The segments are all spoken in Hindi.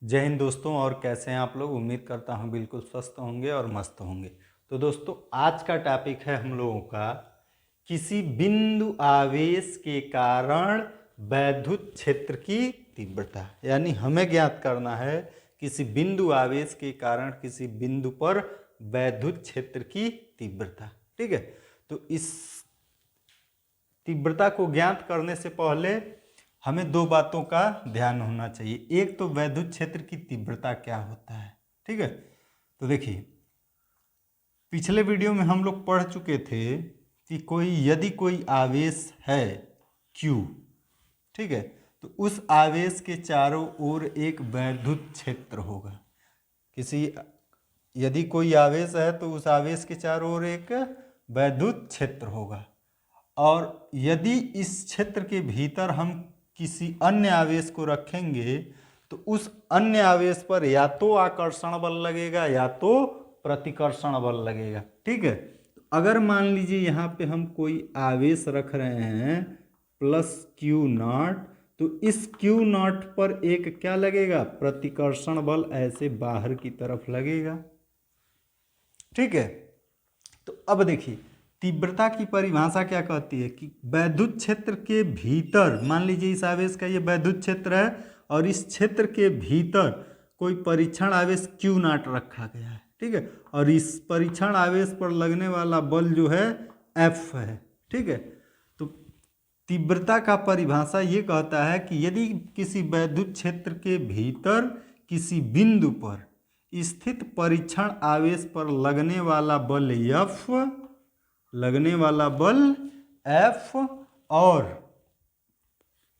जय हिंद दोस्तों। और कैसे हैं आप लोग? उम्मीद करता हूं बिल्कुल स्वस्थ होंगे और मस्त होंगे। तो दोस्तों, आज का टॉपिक है हम लोगों का किसी बिंदु आवेश के कारण वैद्युत क्षेत्र की तीव्रता। यानी हमें ज्ञात करना है किसी बिंदु आवेश के कारण किसी बिंदु पर वैद्युत क्षेत्र की तीव्रता। ठीक है, तो इस तीव्रता को ज्ञात करने से पहले हमें दो बातों का ध्यान होना चाहिए। एक तो वैद्युत क्षेत्र की तीव्रता क्या होता है। ठीक है, तो देखिए, पिछले वीडियो में हम लोग पढ़ चुके थे कि यदि कोई आवेश है Q, ठीक है, तो उस आवेश के चारों ओर एक वैद्युत क्षेत्र होगा। यदि कोई आवेश है तो उस आवेश के चारों ओर एक वैद्युत क्षेत्र होगा। और यदि इस क्षेत्र के भीतर हम किसी अन्य आवेश को रखेंगे तो उस अन्य आवेश पर या तो आकर्षण बल लगेगा या तो प्रतिकर्षण बल लगेगा। ठीक है, तो अगर मान लीजिए यहाँ पे हम कोई आवेश रख रहे हैं +Q0, तो इस Q0 पर एक क्या लगेगा? प्रतिकर्षण बल ऐसे बाहर की तरफ लगेगा। ठीक है, तो अब देखिए, तीव्रता की परिभाषा क्या कहती है कि वैद्युत क्षेत्र के भीतर, मान लीजिए इस आवेश का ये वैद्युत क्षेत्र है और इस क्षेत्र के भीतर कोई परीक्षण आवेश Q0 रखा गया है। ठीक है, और इस परीक्षण आवेश पर लगने वाला बल जो है F है। ठीक है, तो तीव्रता का परिभाषा ये कहता है कि यदि किसी वैद्युत क्षेत्र के भीतर किसी बिंदु पर स्थित परीक्षण आवेश पर लगने वाला बल F और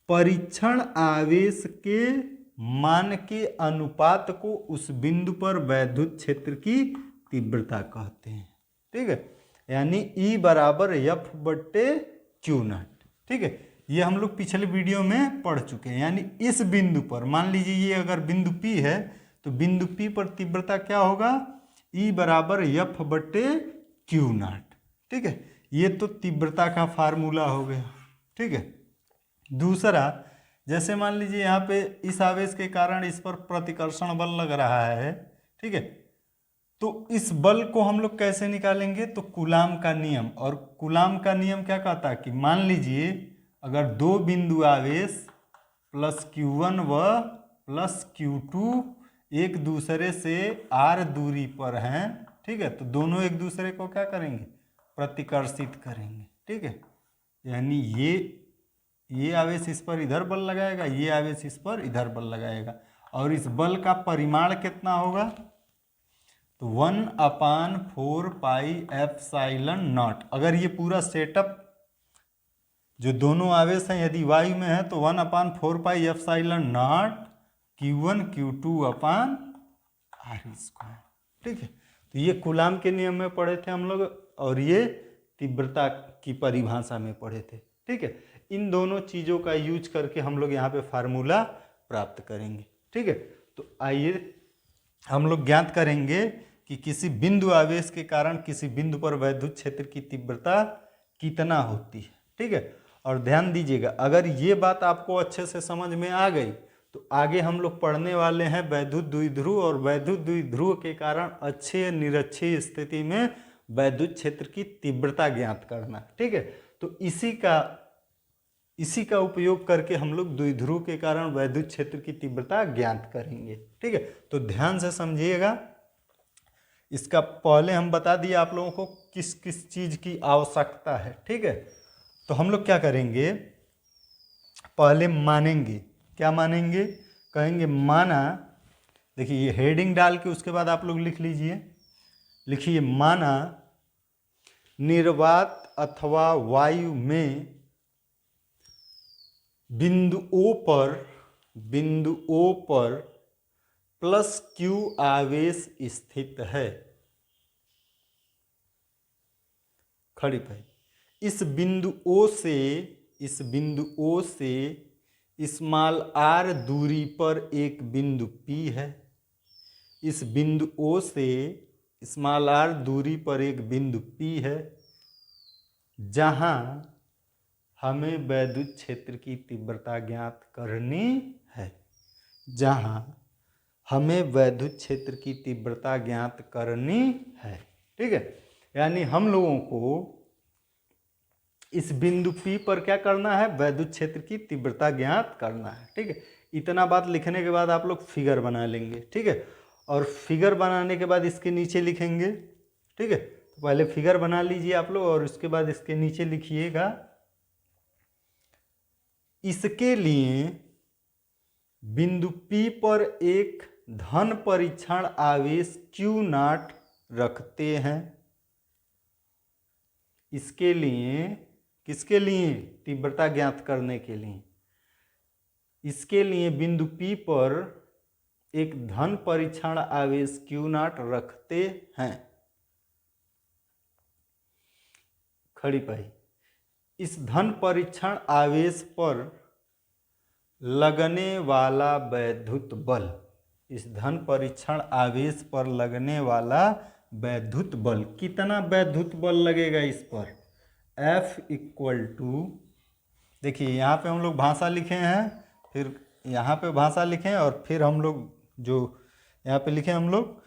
परीक्षण आवेश के मान के अनुपात को उस बिंदु पर वैद्युत क्षेत्र की तीव्रता कहते हैं। ठीक है, यानी E बराबर F/Q0। ठीक है, ये हम लोग पिछले वीडियो में पढ़ चुके हैं। यानी इस बिंदु पर, मान लीजिए ये अगर बिंदु P है तो बिंदु P पर तीव्रता क्या होगा? E बराबर F/Q0। ठीक है, ये तो तीव्रता का फार्मूला हो गया। ठीक है, दूसरा, जैसे मान लीजिए यहाँ पे इस आवेश के कारण इस पर प्रतिकर्षण बल लग रहा है। ठीक है, तो इस बल को हम लोग कैसे निकालेंगे? तो कूलाम का नियम। और कूलाम का नियम क्या कहता है कि मान लीजिए अगर दो बिंदु आवेश +Q1 व +Q2 एक दूसरे से r दूरी पर हैं, ठीक है, तो दोनों एक दूसरे को क्या करेंगे? प्रतिकर्षित करेंगे। ठीक है, यानी ये आवेश इस पर इधर बल लगाएगा, ये आवेश इस पर इधर बल लगाएगा, और इस बल का परिमाण कितना होगा? तो 1/4πε0। अगर ये पूरा सेटअप जो दोनों आवेश हैं यदि वायु में है तो 1/4πε0 Q1 Q2/r²। ठीक है, तो ये कूलाम के नियम में पढ़े थे हम लोग और ये तीव्रता की परिभाषा में पढ़े थे। ठीक है, इन दोनों चीज़ों का यूज करके हम लोग यहाँ पे फार्मूला प्राप्त करेंगे। ठीक है, तो आइए हम लोग ज्ञात करेंगे कि किसी बिंदु आवेश के कारण किसी बिंदु पर वैद्युत क्षेत्र की तीव्रता कितना होती है। ठीक है, और ध्यान दीजिएगा, अगर ये बात आपको अच्छे से समझ में आ गई तो आगे हम लोग पढ़ने वाले हैं वैद्युत द्विध्रुव, और वैद्युत द्विध्रुव के कारण अक्षीय निरक्षीय स्थिति में वैद्युत क्षेत्र की तीव्रता ज्ञात करना। ठीक है, तो इसी का उपयोग करके हम लोग द्विध्रुव के कारण वैद्युत क्षेत्र की तीव्रता ज्ञात करेंगे। ठीक है, तो ध्यान से समझिएगा। इसका पहले हम बता दिए आप लोगों को किस किस चीज की आवश्यकता है। ठीक है, तो हम लोग क्या करेंगे? पहले मानेंगे। क्या मानेंगे? कहेंगे माना, देखिए ये हेडिंग डाल के उसके बाद आप लोग लिख लीजिए। लिखिए, माना निर्वात अथवा वायु में बिंदु O पर +Q आवेश स्थित है। खड़ी पाई, इस बिंदु O से r दूरी पर एक बिंदु P है। इस बिंदु O से r दूरी पर एक बिंदु P है जहां हमें वैद्युत क्षेत्र की तीव्रता ज्ञात करनी है। जहां हमें वैद्युत क्षेत्र की तीव्रता ज्ञात करनी है। ठीक है, यानी हम लोगों को इस बिंदु P पर क्या करना है, वैद्युत क्षेत्र की तीव्रता ज्ञात करना है। ठीक है, इतना बात लिखने के बाद आप लोग फिगर बना लेंगे। ठीक है, और फिगर बनाने के बाद इसके नीचे लिखेंगे। ठीक है, तो पहले फिगर बना लीजिए आप लोग और उसके बाद इसके नीचे लिखिएगा, इसके लिए बिंदु P पर एक धन परीक्षण आवेश Q0 रखते हैं। इसके लिए, किसके लिए, तीव्रता ज्ञात करने के लिए। इसके लिए बिंदु P पर एक धन परीक्षण आवेश Q0 रखते हैं। खड़ी पाई, इस धन परीक्षण आवेश पर लगने वाला वैद्युत बल, इस धन परीक्षण आवेश पर लगने वाला वैद्युत बल, कितना वैद्युत बल लगेगा इस पर, F इक्वल टू, देखिए यहाँ पे हम लोग भाषा लिखे हैं, फिर यहाँ पे भाषा लिखें और फिर हम लोग जो यहाँ पे लिखे हम लोग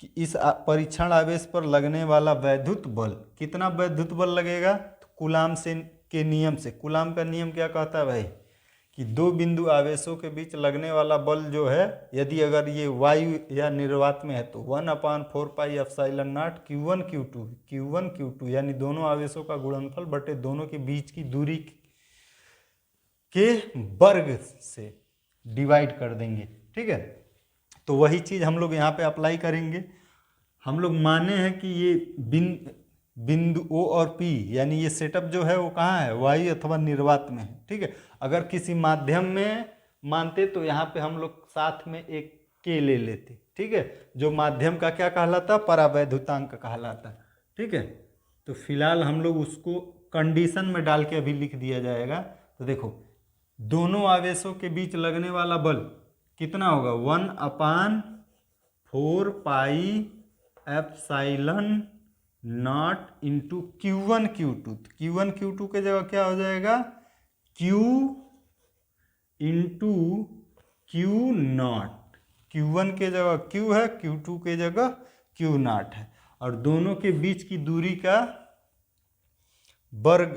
कि इस परीक्षण आवेश पर लगने वाला वैद्युत बल, कितना वैद्युत बल लगेगा, तो कूलाम से के नियम से, कूलाम का नियम क्या कहता है भाई, कि दो बिंदु आवेशों के बीच लगने वाला बल जो है, यदि अगर ये वायु या निर्वात में है तो 1/4πε0 Q1 Q2 यानी दोनों आवेशों का गुणनफल बटे दोनों के बीच की दूरी के वर्ग से डिवाइड कर देंगे। ठीक है, तो वही चीज़ हम लोग यहाँ पे अप्लाई करेंगे। हम लोग माने हैं कि ये बिंदु O और P यानी ये सेटअप जो है वो कहाँ है, वायु अथवा निर्वात में है। ठीक है, अगर किसी माध्यम में मानते तो यहाँ पे हम लोग साथ में एक K ले लेते। ठीक है, जो माध्यम का क्या कहलाता, परावैद्युतांक कहलाता। ठीक है, तो फिलहाल हम लोग उसको कंडीशन में डाल के अभी लिख दिया जाएगा। तो देखो, दोनों आवेशों के बीच लगने वाला बल कितना होगा, 1/4πε0 into Q1 Q2। Q1 Q2 के जगह क्या हो जाएगा, Q इंटू Q0। Q1 के जगह Q है, Q2 के जगह Q0 है, और दोनों के बीच की दूरी का वर्ग,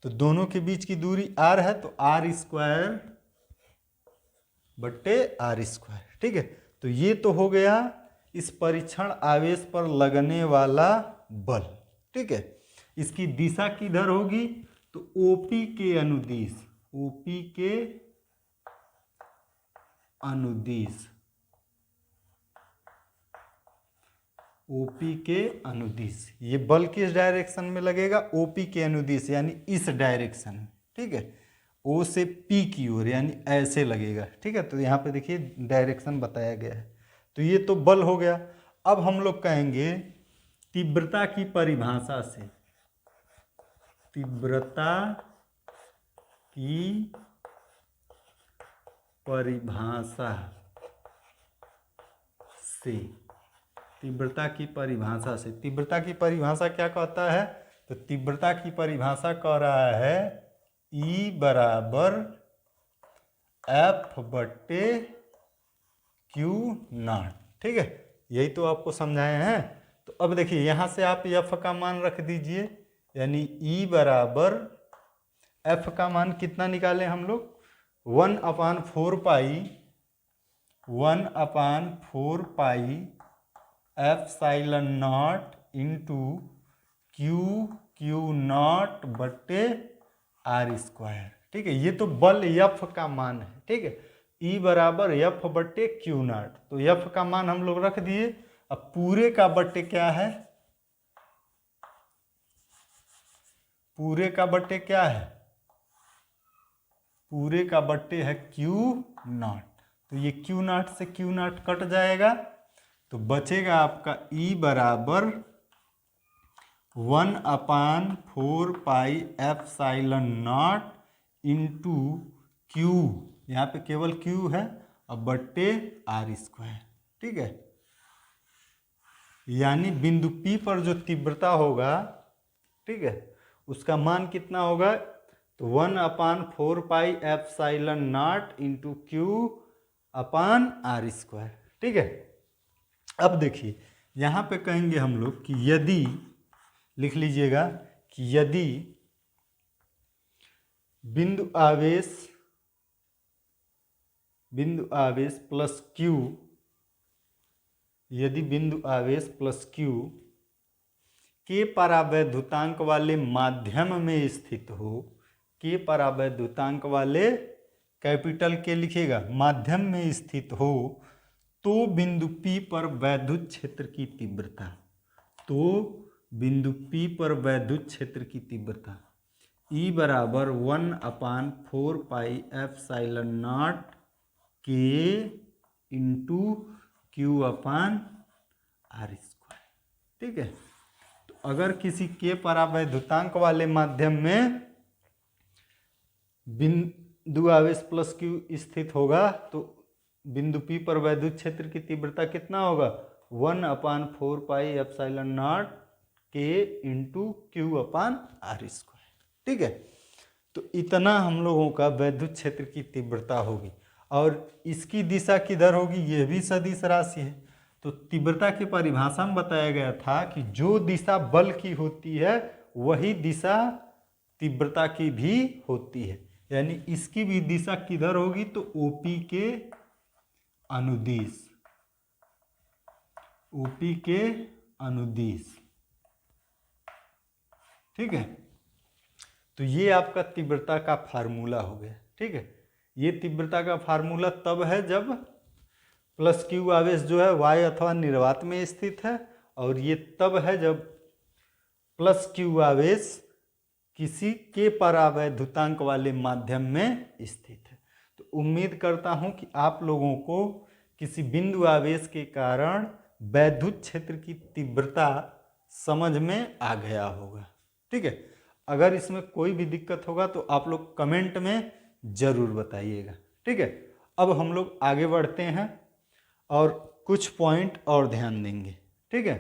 तो दोनों के बीच की दूरी r है, तो r² बट्टे r²। ठीक है, तो ये तो हो गया इस परीक्षण आवेश पर लगने वाला बल। ठीक है, इसकी दिशा किधर होगी, तो OP के अनुदिश, OP के अनुदिश, OP के अनुदिश। ये बल किस डायरेक्शन में लगेगा, OP के अनुदिश यानी इस डायरेक्शन में। ठीक है, O से P की ओर यानी ऐसे लगेगा। ठीक है, तो यहाँ पे देखिए डायरेक्शन बताया गया है। तो ये तो बल हो गया। अब हम लोग कहेंगे तीव्रता की परिभाषा से, तीव्रता की परिभाषा से, तीव्रता की परिभाषा से, तीव्रता की परिभाषा क्या कहता है, तो तीव्रता की परिभाषा कह रहा है E बराबर F बट्टे Q0। ठीक है, यही तो आपको समझाए हैं। तो अब देखिए यहाँ से आप F का मान रख दीजिए, यानी E बराबर F का मान कितना निकालें हम लोग, 1/4πε0 इंटू Q0 बट्टे r²। ठीक है, ये तो बल F का मान है। ठीक है, E बराबर F बट्टे Q0, तो F का मान हम लोग रख दिए। अब पूरे का बट्टे क्या है, पूरे का बट्टे क्या है, पूरे का बट्टे है Q0, तो ये Q0 से Q0 कट जाएगा, तो बचेगा आपका E बराबर 1/4πε0 इंटू Q, यहाँ पे केवल Q है, अब बट्टे r²। ठीक है, यानी बिंदु P पर जो तीव्रता होगा, ठीक है, उसका मान कितना होगा, तो 1/4πε0 into Q upon R square. ठीक है, अब देखिए यहाँ पे कहेंगे हम लोग कि यदि, लिख लीजिएगा कि यदि बिंदु आवेश प्लस क्यू, यदि बिंदु आवेश प्लस क्यू के परावैद्युतांक वाले माध्यम में स्थित हो, के परावैद्युतांक वाले कैपिटल के लिखिएगा माध्यम में स्थित हो, तो बिंदु P पर वैद्युत क्षेत्र की तीव्रता, तो बिंदु P पर वैद्युत क्षेत्र की तीव्रता E बराबर 1/4 pi epsilon naught K into Q upon R square. ठीक है, तो अगर किसी के परावैद्युतांक वाले माध्यम में बिंदु आवेश प्लस क्यू स्थित होगा तो बिंदु P पर वैद्युत क्षेत्र की तीव्रता कितना होगा, 1/4 pi epsilon naught K into Q upon R square. ठीक है, तो इतना हम लोगों का वैद्युत क्षेत्र की तीव्रता होगी, और इसकी दिशा किधर होगी, यह भी सदिश राशि है। तो तीव्रता की परिभाषा में बताया गया था कि जो दिशा बल की होती है वही दिशा तीव्रता की भी होती है, यानी इसकी भी दिशा किधर होगी, तो ओपी के अनुदिश, ओपी के अनुदिश। ठीक है, तो ये आपका तीव्रता का फार्मूला हो गया। ठीक है, ये तीव्रता का फार्मूला तब है जब प्लस क्यू आवेश जो है वाय अथवा निर्वात में स्थित है, और ये तब है जब प्लस क्यू आवेश किसी के परावैद्युतांक वाले माध्यम में स्थित है। तो उम्मीद करता हूं कि आप लोगों को किसी बिंदु आवेश के कारण वैद्युत क्षेत्र की तीव्रता समझ में आ गया होगा। ठीक है, अगर इसमें कोई भी दिक्कत होगा तो आप लोग कमेंट में जरूर बताइएगा। ठीक है, अब हम लोग आगे बढ़ते हैं और कुछ पॉइंट और ध्यान देंगे। ठीक है,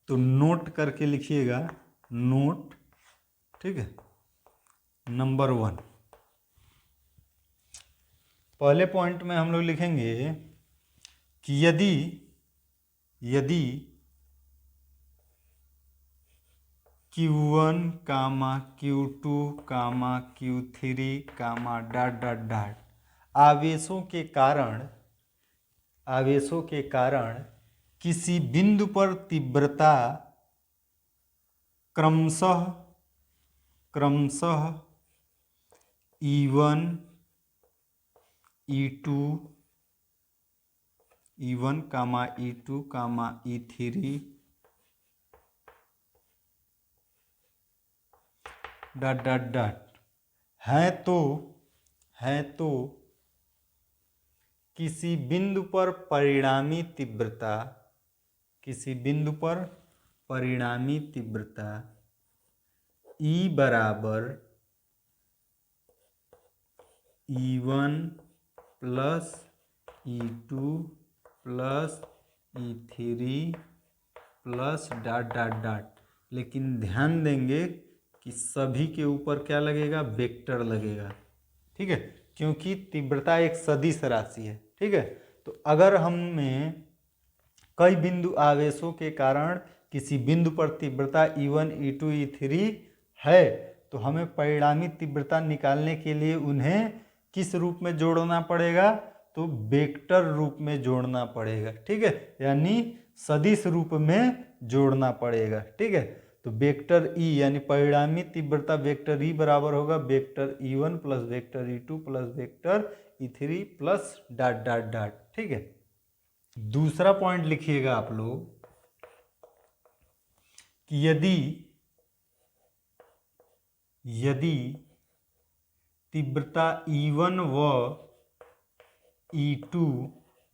तो नोट करके लिखिएगा, नोट। ठीक है, नंबर 1, पहले पॉइंट में हम लोग लिखेंगे कि यदि Q1, Q2, Q3, आवेशों के कारण किसी बिंदु पर तीव्रता क्रमशः E1, E2, E2, E3 है तो किसी बिंदु पर परिणामी तीव्रता E बराबर E1 plus E2 plus E3 plus ... लेकिन ध्यान देंगे कि सभी के ऊपर क्या लगेगा, वेक्टर लगेगा। ठीक है, क्योंकि तीव्रता एक सदिश राशि है। ठीक है, तो अगर हमें कई बिंदु आवेशों के कारण किसी बिंदु पर तीव्रता E1, E2, E3 है तो हमें परिणामी तीव्रता निकालने के लिए उन्हें किस रूप में जोड़ना पड़ेगा, तो वेक्टर रूप में जोड़ना पड़ेगा। ठीक है, यानी सदिश रूप में जोड़ना पड़ेगा। ठीक है, तो वेक्टर E यानी परिणामी तीव्रता वेक्टर E बराबर होगा vector E1 plus vector E2 plus vector E3 plus ... ठीक है, दूसरा पॉइंट लिखिएगा आप लोग कि यदि तीव्रता E1 व E2,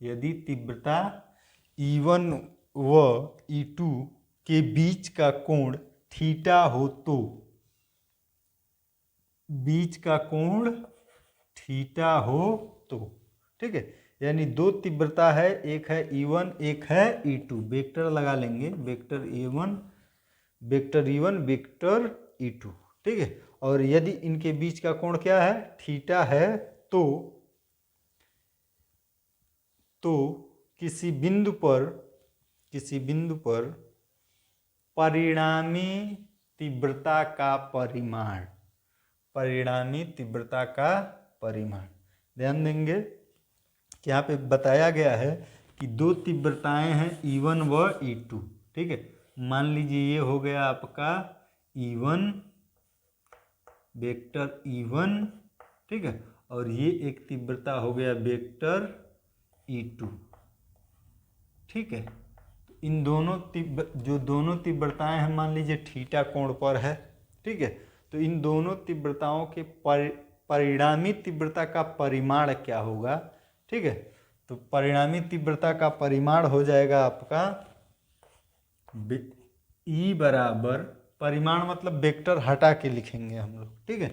यदि तीव्रता E1 व E2 के बीच का कोण थीटा हो तो, ठीक है, यानी दो तीव्रता है, एक है E1 एक है E2, वेक्टर लगा लेंगे, वेक्टर E1 वेक्टर E2। ठीक है, और यदि इनके बीच का कोण क्या है, थीटा है, तो तो किसी बिंदु पर परिणामी तीव्रता का परिमाण, ध्यान देंगे कि यहाँ पे बताया गया है कि दो तीव्रताएं हैं E1 व E2। ठीक है, मान लीजिए ये हो गया आपका E1, वेक्टर E1, ठीक है, और ये एक तीव्रता हो गया वेक्टर E2। ठीक है, तो इन दोनों दोनों तीव्रताएं हैं, मान लीजिए थीटा कोण पर है। ठीक है, तो इन दोनों तीव्रताओं के परिणामी तीव्रता का परिमाण क्या होगा। ठीक है, तो परिणामी तीव्रता का परिमाण हो जाएगा आपका E बराबर, परिमाण मतलब वेक्टर हटा के लिखेंगे हम लोग। ठीक है,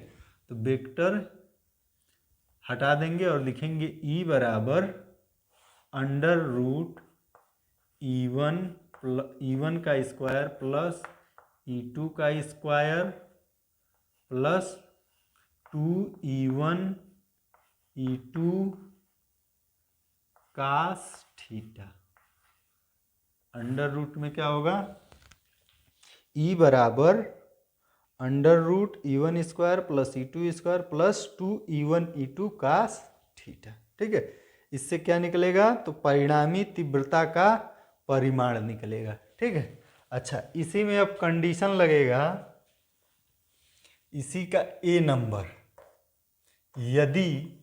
तो वेक्टर हटा देंगे और लिखेंगे E बराबर अंडर रूट E1 का स्क्वायर प्लस E2 का square plus 2E1 E2 cos theta. Under root में क्या होगा, E बराबर under root E1 square plus E2 square plus 2E1 E2 cos theta. ठीक है, इससे क्या निकलेगा, तो परिणामी तीव्रता का परिमाण निकलेगा। ठीक है, अच्छा इसी में अब कंडीशन लगेगा, इसी का A नंबर, यदि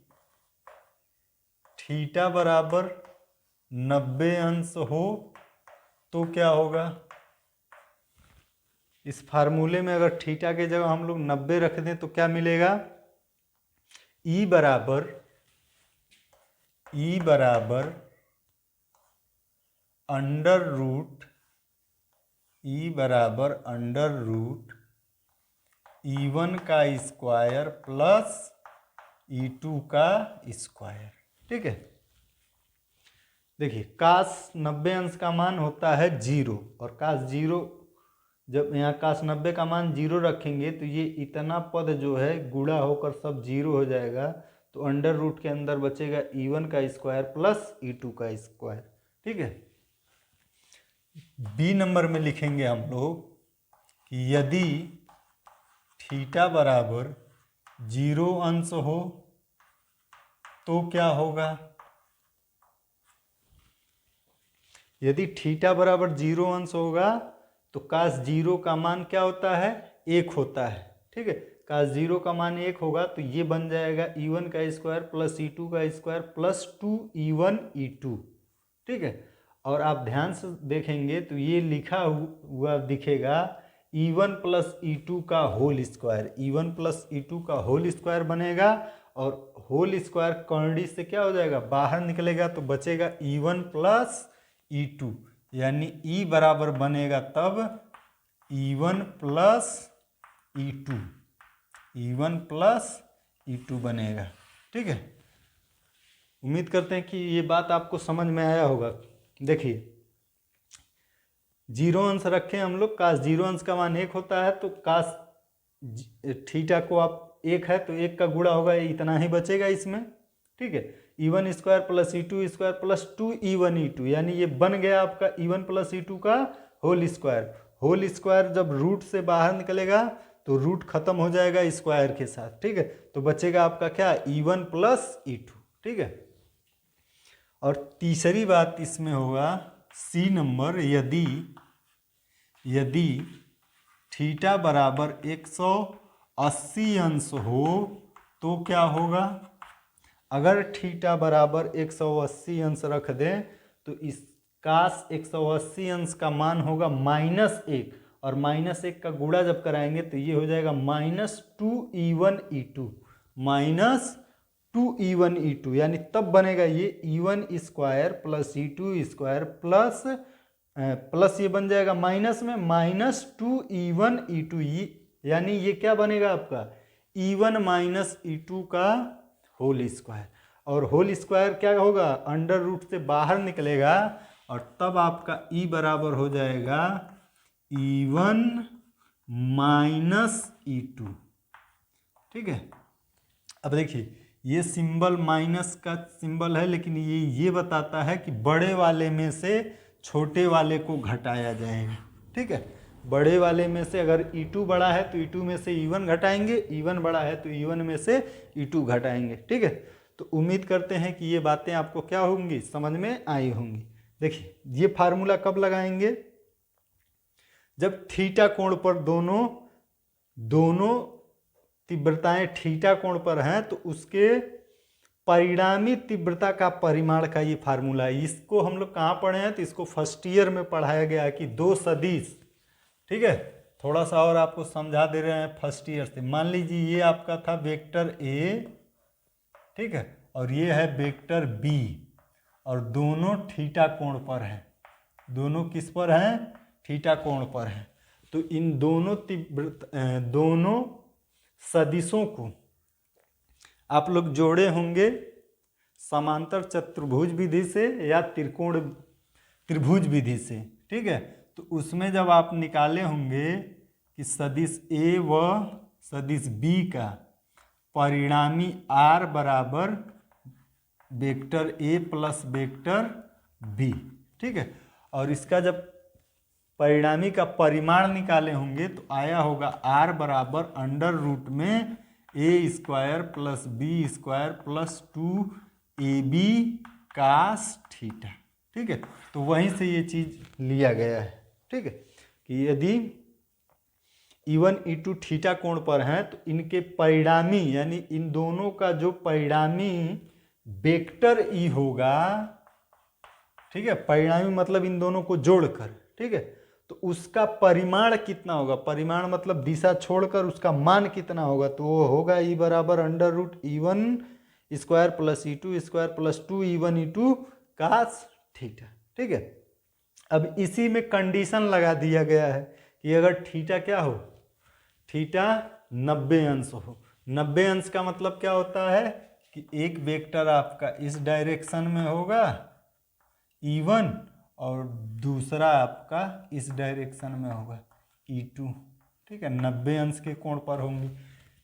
थीटा बराबर 90 अंश हो तो क्या होगा। इस फार्मूले में अगर थीटा के जगह हम लोग 90 रख दें तो क्या मिलेगा, E बराबर अंडर रूट E1 का स्क्वायर प्लस E2 का स्क्वायर। ठीक है, देखिए कास 90 अंश का मान होता है 0, और कास 0, जब यहाँ कास 90 का मान 0 रखेंगे तो ये इतना पद जो है गुणा होकर सब 0 हो जाएगा, तो अंडर रूट के अंदर बचेगा E1 का स्क्वायर प्लस E2 का स्क्वायर। ठीक है, B नंबर में लिखेंगे हम लोग कि यदि थीटा बराबर 0 अंश हो तो क्या होगा। यदि थीटा बराबर 0 अंश होगा तो कास 0 का मान क्या होता है, 1 होता है। ठीक है, कास 0 का मान 1 होगा तो ये बन जाएगा E1 का स्क्वायर प्लस E2 का स्क्वायर प्लस 2E1 E2। ठीक है, और आप ध्यान से देखेंगे तो ये लिखा हुआ दिखेगा E1 प्लस E2 का whole square, E1 plus E2 का होल स्क्वायर बनेगा, और होल स्क्वायर कर्णी से क्या हो जाएगा, बाहर निकलेगा, तो बचेगा E1 प्लस E2, यानी E बराबर बनेगा तब E1 प्लस E2 बनेगा। ठीक है, उम्मीद करते हैं कि ये बात आपको समझ में आया होगा। देखिए 0 अंश रखें हम लोग, कास 0 अंश का मान 1 होता है, तो कास थीटा को आप 1 है तो 1 का गुणा होगा, इतना ही बचेगा इसमें। ठीक है, E1 square plus E2 square plus 2E1 E2, यानी ये बन गया आपका E1 प्लस E2 का होल स्क्वायर। होल स्क्वायर जब रूट से बाहर निकलेगा तो रूट खत्म हो जाएगा स्क्वायर के साथ। ठीक है, तो बचेगा आपका क्या, E1 प्लस E2। ठीक है, और तीसरी बात इसमें होगा C नंबर, यदि थीटा बराबर 180 अंश हो तो क्या होगा। अगर थीटा बराबर 180 अंश रख दें तो इस कास 180 अंश का मान होगा -1, और -1 का गुणा जब कराएंगे तो ये हो जाएगा -2E1 E2, यानी तब बनेगा ये E1 square plus E2 square plus ये बन जाएगा माइनस में -2E1 E2, यानी ये क्या बनेगा आपका E1 माइनस E2 का होल स्क्वायर, और होल स्क्वायर क्या होगा, अंडर रूट से बाहर निकलेगा, और तब आपका E बराबर हो जाएगा E1 माइनस E2। ठीक है, अब देखिए ये सिंबल माइनस का सिंबल है, लेकिन ये बताता है कि बड़े वाले में से छोटे वाले को घटाया जाएगा। ठीक है, बड़े वाले में से अगर E2 बड़ा है तो E2 में से E1 घटाएंगे, E1 बड़ा है तो E1 में से E2 घटाएंगे। ठीक है, तो उम्मीद करते हैं कि ये बातें आपको क्या होंगी, समझ में आई होंगी। देखिए ये फार्मूला कब लगाएंगे, जब थीटा कोण पर दोनों तीव्रताएं थीटा कोण पर हैं तो उसके परिणामी तीव्रता का परिमाण का ये फार्मूला है। इसको हम लोग कहाँ पढ़े हैं, तो इसको फर्स्ट ईयर में पढ़ाया गया है कि दो सदिश। ठीक है, थोड़ा सा और आपको समझा दे रहे हैं फर्स्ट ईयर से। मान लीजिए ये आपका था वेक्टर ए, ठीक है, और ये है वेक्टर बी, और दोनों थीटा कोण पर हैं। दोनों किस पर हैं, थीटा कोण पर हैं। तो इन दोनों सदिशों को आप लोग जोड़े होंगे समांतर चतुर्भुज विधि से या त्रिभुज विधि से। ठीक है, तो उसमें जब आप निकाले होंगे कि सदिश ए व सदिश बी का परिणामी आर बराबर vector A plus vector B. ठीक है, और इसका जब परिणामी का परिमाण निकाले होंगे तो आया होगा आर बराबर अंडर रूट में A square plus B square plus 2ab cos theta. ठीक है, तो वहीं से ये चीज लिया गया है। ठीक है, कि यदि E1 E2 थीटा कोण पर हैं तो इनके परिणामी यानी इन दोनों का जो परिणामी वेक्टर ई होगा, ठीक है, परिणामी मतलब इन दोनों को जोड़कर, ठीक है, तो उसका परिमाण कितना होगा, परिमाण मतलब दिशा छोड़कर उसका मान कितना होगा, तो वो होगा ई बराबर under root E1 square plus E2 square plus 2E1 E2 cos theta. ठीक है, अब इसी में कंडीशन लगा दिया गया है कि अगर थीटा क्या हो, थीटा 90 अंश हो। 90 अंश का मतलब क्या होता है कि एक वेक्टर आपका इस डायरेक्शन में होगा E1 और दूसरा आपका इस डायरेक्शन में होगा E2। ठीक है, 90 अंश के कोण पर होंगे।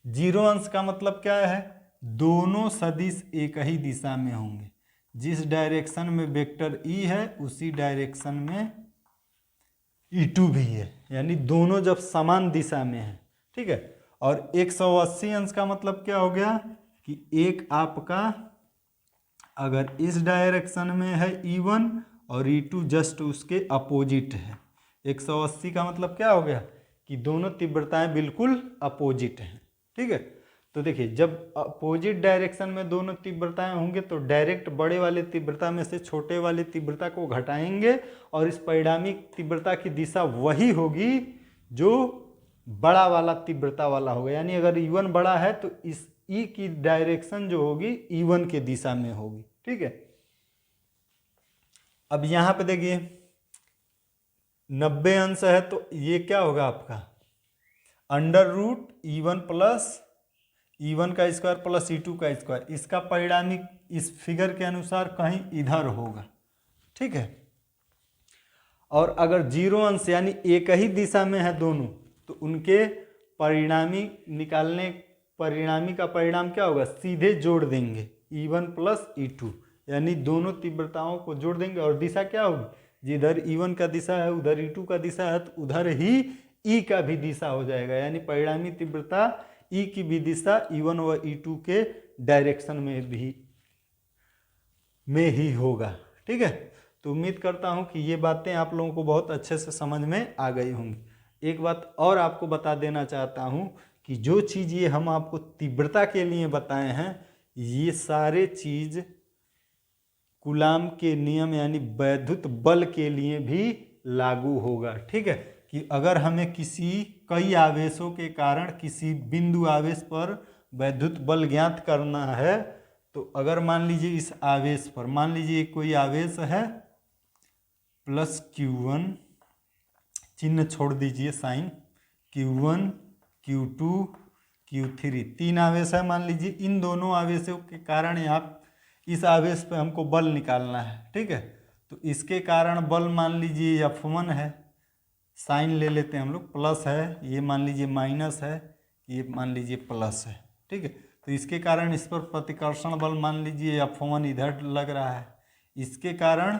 0 अंश का मतलब क्या है, दोनों सदिश एक ही दिशा में होंगे। जिस डायरेक्शन में वेक्टर E है उसी डायरेक्शन में E2 भी है, यानी दोनों जब समान दिशा में है। ठीक है, और 180 अंश का मतलब क्या हो गया कि एक आपका अगर इस डायरेक्शन में है E1 और E2 जस्ट उसके अपोजिट है। 180 का मतलब क्या हो गया कि दोनों तीव्रताएं बिल्कुल अपोजिट हैं। ठीक है, तो देखिए जब अपोजिट डायरेक्शन में दोनों तीव्रताएं होंगे तो डायरेक्ट बड़े वाले तीव्रता में से छोटे वाले तीव्रता को घटाएंगे और इस परिणामी तीव्रता की दिशा वही होगी जो बड़ा वाला तीव्रता वाला होगा। यानी अगर E1 बड़ा है तो इस E की डायरेक्शन जो होगी E1 के दिशा में होगी। ठीक है, अब यहां पे देखिए 90 अंश है तो ये क्या होगा आपका under root E1 plus E1 का स्क्वायर प्लस E2 का स्क्वायर। इसका परिणामी इस फिगर के अनुसार कहीं इधर होगा। ठीक है, और अगर 0 अंश यानी एक ही दिशा में है दोनों तो उनके परिणामी निकालने, परिणामी का परिणाम क्या होगा, सीधे जोड़ देंगे E1 प्लस E2, यानी दोनों तीव्रताओं को जोड़ देंगे और दिशा क्या होगी, जिधर E1 का दिशा है उधर E2 का दिशा है तो उधर ही E का भी दिशा हो जाएगा। यानी परिणामी तीव्रता E की भी दिशा E1 व E2 के डायरेक्शन में ही होगा। ठीक है, तो उम्मीद करता हूं कि ये बातें आप लोगों को बहुत अच्छे से समझ में आ गई होंगी। एक बात और आपको बता देना चाहता हूं कि जो चीज़ ये हम आपको तीव्रता के लिए बताए हैं ये सारे चीज़ कूलाम के नियम यानी वैद्युत बल के लिए भी लागू होगा। ठीक है, कि अगर हमें कई आवेशों के कारण किसी बिंदु आवेश पर वैद्युत बल ज्ञात करना है तो अगर मान लीजिए इस आवेश पर मान लीजिए कोई आवेश है प्लस Q1, चिन्ह छोड़ दीजिए साइन, Q1 Q2 Q3 तीन आवेश है मान लीजिए। इन दोनों आवेशों के कारण आप इस आवेश पे हमको बल निकालना है। ठीक है, तो इसके कारण बल मान लीजिए F1 है, साइन ले लेते हैं हम लोग, प्लस है, ये मान लीजिए माइनस है, ये मान लीजिए प्लस है। ठीक है, तो इसके कारण इस पर प्रतिकर्षण बल मान लीजिए F1 इधर लग रहा है, इसके कारण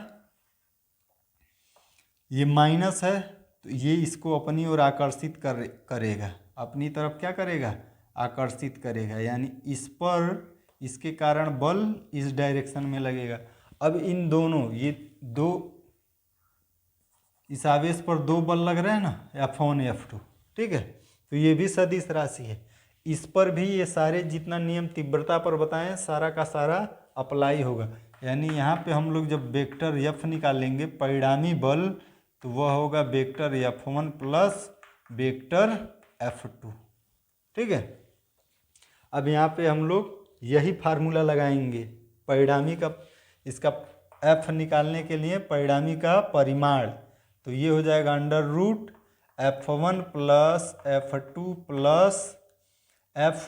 ये माइनस है तो ये इसको अपनी ओर आकर्षित करेगा, अपनी तरफ क्या करेगा, आकर्षित करेगा, यानी इस पर इसके कारण बल इस डायरेक्शन में लगेगा। अब इन दोनों ये दो इस आवेश पर दो बल लग रहे हैं ना, F1 F2, ठीक है, तो ये भी सदिश राशि है, इस पर भी ये सारे जितना नियम तीव्रता पर बताएं सारा का सारा अप्लाई होगा। यानी यहाँ पे हम लोग जब वेक्टर F निकालेंगे परिणामी बल तो वह होगा vector F1 plus vector F2, ठीक है। अब यहाँ पे हम लोग यही फार्मूला लगाएंगे परिणामी का, इसका F निकालने के लिए परिणामी का परिमाण, तो ये हो जाएगा under root F1 plus F2 plus F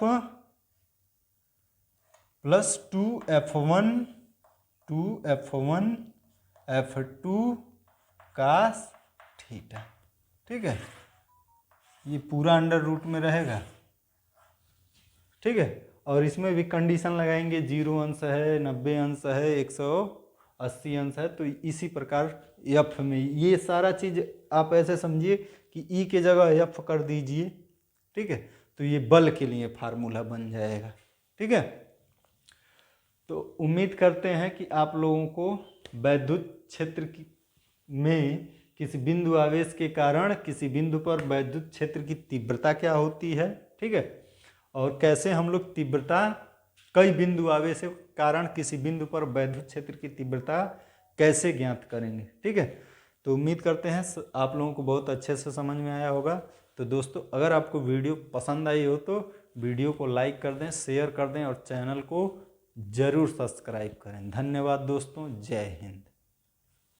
plus 2F1 F2 cos theta, ठीक है, ये पूरा अंडर रूट में रहेगा, ठीक है। और इसमें भी कंडीशन लगाएंगे 0 अंश है, 90 अंश है, 180 अंश है, तो इसी प्रकार F में ये सारा चीज़ आप ऐसे समझिए कि E के जगह F कर दीजिए, ठीक है, तो ये बल के लिए फार्मूला बन जाएगा, ठीक है। तो उम्मीद करते हैं कि आप लोगों को वैद्युत क्षेत्र में किसी बिंदु आवेश के कारण किसी बिंदु पर वैद्युत क्षेत्र की तीव्रता क्या होती है, ठीक है, और कैसे हम लोग तीव्रता कई बिंदु आवेश के कारण किसी बिंदु पर वैद्युत क्षेत्र की तीव्रता कैसे ज्ञात करेंगे, ठीक है। तो उम्मीद करते हैं आप लोगों को बहुत अच्छे से समझ में आया होगा। तो दोस्तों अगर आपको वीडियो पसंद आई हो तो वीडियो को लाइक कर दें, शेयर कर दें और चैनल को ज़रूर सब्सक्राइब करें। धन्यवाद दोस्तों, जय हिंद।